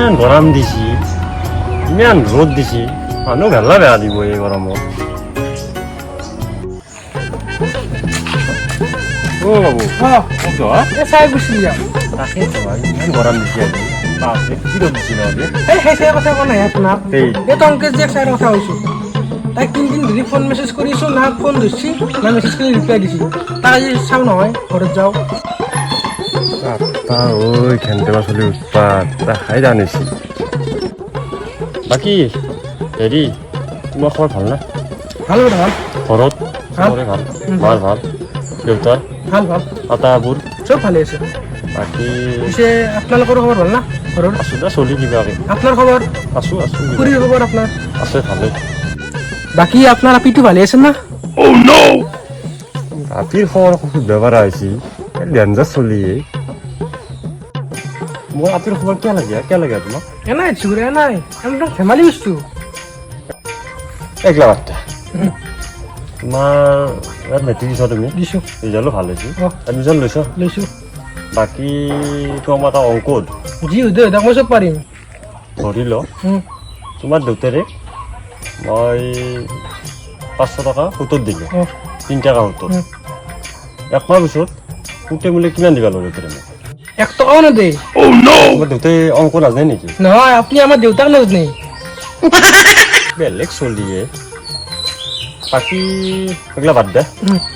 ইমান গৰম দিছি ইমান ৰ'দ দিছি মানুহ ভেলা বেয়া দিব এই গৰমত অ বাবু চাই গুচি যাওঁ তাকেইতো ইমান গৰম দিছি আজি বাপৰে কি ৰ'দ দিছি নহ'লে সেই চাই কথা কোৱা নাই আপোনাক এই এই টংকেশ জীয়েক চাই কথা কৈছোঁ তাইক তিনিদিন ধৰি ফোন মেছেজ কৰিছোঁ না ফোন ধৰিছি না মেছেজ কৰি ৰিপ্লাই দিছি তাক আজি চাওঁ নহয় ঘৰত যাওঁ তা ঐ ঘেণ্টেবা চলি উৎপাত তাই খাই জানিছি বাকী হেৰি তোমাৰ খবৰ ভাল না ভাল কথা ভাল ঘৰত চবৰে ভাল মাৰ ভাল দেউতাৰ ভাল ভাল আটাবোৰ চব ভালে আছে বাকী পিছে আপোনালোকৰ খবৰ ভাল না ঘৰৰ আছোঁ দে চলি কিবাকে আপোনাৰ খবৰ আছোঁ খুৰীৰ খবৰ আপোনাৰ আছে ভালেই বাকী আপোনাৰ আপিটো ভালে আছে না ৰাতিৰ খবৰ খুব বেমাৰ আহিছে ডেঞ্জাৰ চলিয়ে মোৰ ৰাতিৰ খবৰ কিয় লাগে তোমাক এনাই চুৰে নাই একদম ধেমালি বস্তু একলা বাৰ্তা তোমাৰ ইয়াত মেট্ৰিক দিছা তুমি দিছোঁ ৰিজাল্টো ভাল হৈছে অঁ। এডমিশ্যন লৈছ লৈছোঁ বাকী তোমাৰ এটা অংকত যি সুধে তাক মই চব পাৰিম ধৰি ল তোমাৰ দেউতাৰে মই 500 টকা সুতত দিলোঁ অঁ 3 টকা সুতত একমাহ পিছত সুতে বোলে কিমান দিবা ল'লে দেউতাৰে মোক 1 টকাও নেদে তোমাৰ দেউতাই অংক নাজানে নেকি নহয় আপুনি আমাৰ দেউতাক নাজানে বেলেগ চলিয়ে বাকী এইগিলা বাদ দে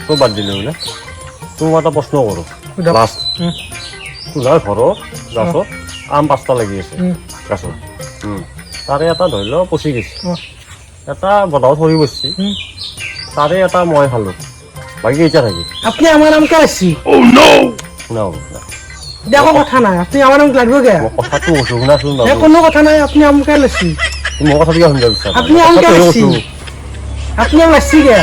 চব বাদ দিলে বোলে তোমাক এটা প্ৰশ্ন কৰোঁ সোধক। লাষ্ট তোমাৰ ঘৰত গাছত আম 5টা লাগি আছে গাছত তাৰে এটা ধৰি লওক পচি গৈছে এটা বনাও ধৰি বসছি তাৰে এটা মই খালোঁ বাকী কেইটা থাকি আপনি আমার নাম কে আসছি শুনাও দেখো কথা নাই আপনি আমার নাম লাগবে কে মই কথাটো কৈছোঁ শুনাচোন এ কোনো কথা নাই আপনি আম কে আসছি মোৰ কথা কিয় শুনিব বিচাৰা আপনি আম কে আসছি আপনি আম আসছি কে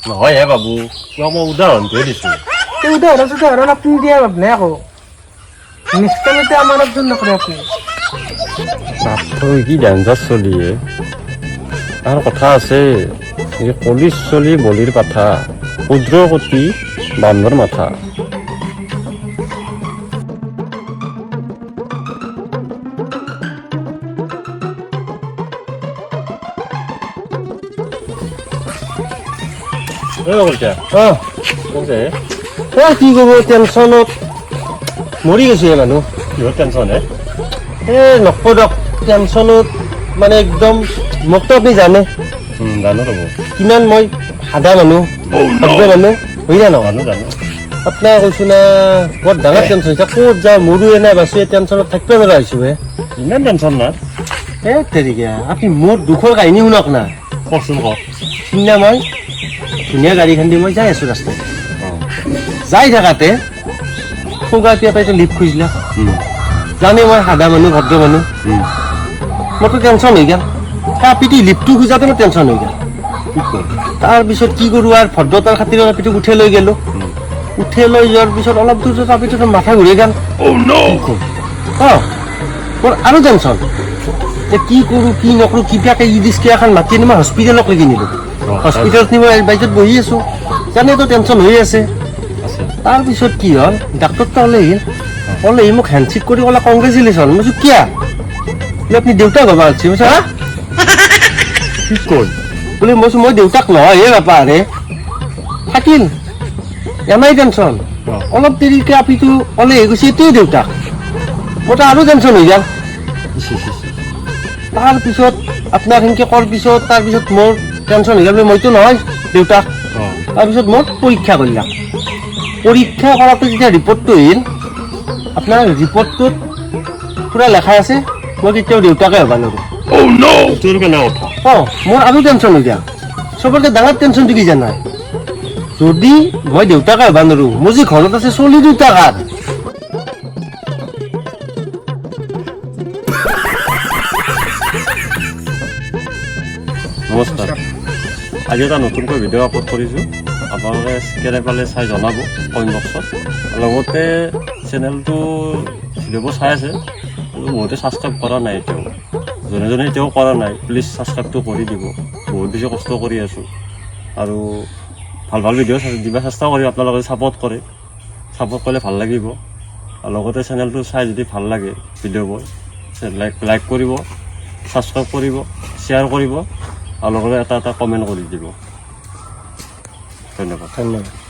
নহয় হে বাবু তোমাক মই উদাহৰণটোহে দিছোঁ তো উদাহৰণ আপনি দিয়ে ভাবনে আকৌ নিষ্কামিতে আমাৰ একজন নকৰে আপনি তই কি ডেঞ্জাৰ চলিয়ে তাৰ কথা আছে এই কলিৰ চলি বলিৰ পাঠা ক্ষুদ্ৰ কটি বান্দৰ মাথা কি কব টেনশনত মৰি গৈছে মানুহ কিহৰ টেনশ্যন হে নকদক টেনশনত মানে একদম মোকতো আপুনি জানে জানো ৰ'ব কিমান মই সাদা মানুহ ভদ্ৰ মানুহ হৈ জানো জানো আপোনাক কৈছোঁ না বৰ ডাঙৰ টেনশ্যন হৈছে ক'ত যাওঁ মোৰোৱে নাই বাচোৱে টেনশ্যনত থাকিব লগা হৈছোঁ ইমান টেনশ্যন নাই তেৰিকে আপুনি মোৰ দুখৰ কাহিনী শুনক না কচোন কওক সিদিনা মই ধুনীয়া গাড়ীখন দি মই যাই আছোঁ ৰাস্তাত যাই থাকাতে সৌগাতী এটাইতো লিফ্ট খুজিলা জানে মই সাদা মানুহ ভদ্ৰ মানুহ মোৰতো টেনশ্যন হৈ গ'ল আপিটো লিফ্টটো খোজাতে মোৰ টেনশ্যন হৈ গ'ল তাৰপিছত কি কৰোঁ আৰু ভদ্ৰতাৰ খাতিৰত আপিটোক উঠাই লৈ গ'লোঁ উঠাই লৈ যোৱাৰ পিছত অলপ দূৰ যোৱাত আপিটোতো মাথা ঘূৰি গ'ল অঁ মোৰ আৰু টেনশ্যন যে কি কৰোঁ কি নকৰোঁ কিবাকে ইদিচকে এখন মাতি আনি মই হস্পিটেলক লৈ কিনিলোঁ হস্পিটেলত নি মই বাইকত বহি আছোঁ জানেতো টেনশ্যন হৈ আছে তাৰপিছত কি হ'ল ডাক্তৰটো ওলাই মোক হেণ্ডশ্বেক কৰি ক'লে কংগ্ৰেচুলেশ্যন মই কৈছোঁ কিয়া বোলে আপুনি দেউতাক হ'ব আছে মই হা কি কয় বোলে মই কৈছোঁ মই দেউতাক নহয় হে বাপা আৰে থাকিল এনাই টেনশ্যন অলপ দেৰিকৈ আপিটো ওলাই গৈছে এইটোৱে দেউতাক মোৰতো আৰু টেনশ্যন হৈ গ'ল তাৰপিছত আপোনাক সেনেকৈ কৰাৰ পিছত তাৰপিছত মোৰ টেনশ্যন হৈ গ'ল মইতো নহয় দেউতাক তাৰপিছত মই পৰীক্ষা কৰিলাম পৰীক্ষা কৰাটো যেতিয়া ৰিপৰ্টটো আহিল আপোনাৰ ৰিপৰ্টটোত পুৰা লেখা আছে মই কেতিয়াও দেউতাকে হ'ব নোৱাৰোঁ অঁ মোৰ আৰু টেনশ্যন হৈ গ'ল চবতকৈ ডাঙৰ টেনশ্যনটো কি জানা যদি মই দেউতাকে হ'ব নোৱাৰোঁ মোৰ যি ঘৰত আছে চলি দুটা কাৰ নমস্কাৰ আজি এটা নতুনকৈ ভিডিঅ' আপলোড কৰিছোঁ আপোনালোকে কেনে পালে চাই জনাব কমেণ্ট বক্সত লগতে চেনেলটো ভিডিঅ'বোৰ চাই আছে বহুতে ছাবস্ক্ৰাইব কৰা নাই এতিয়াও যোনে যোনে এতিয়াও কৰা নাই প্লিজ ছাবস্ক্ৰাইবটো কৰি দিব বহুত বেছি কষ্ট কৰি আছোঁ আৰু ভাল ভাল ভিডিঅ' দিব চেষ্টা কৰিম আপোনালোকে ছাপোৰ্ট কৰিলে ভাল লাগিব আৰু লগতে চেনেলটো চাই যদি ভাল লাগে ভিডিঅ'বোৰ লাইক কৰিব, ছাবস্ক্ৰাইব কৰিব, শ্বেয়াৰ কৰিব আৰু লগতে এটা কমেণ্ট কৰি দিব। ধন্যবাদ। ধন্যবাদ।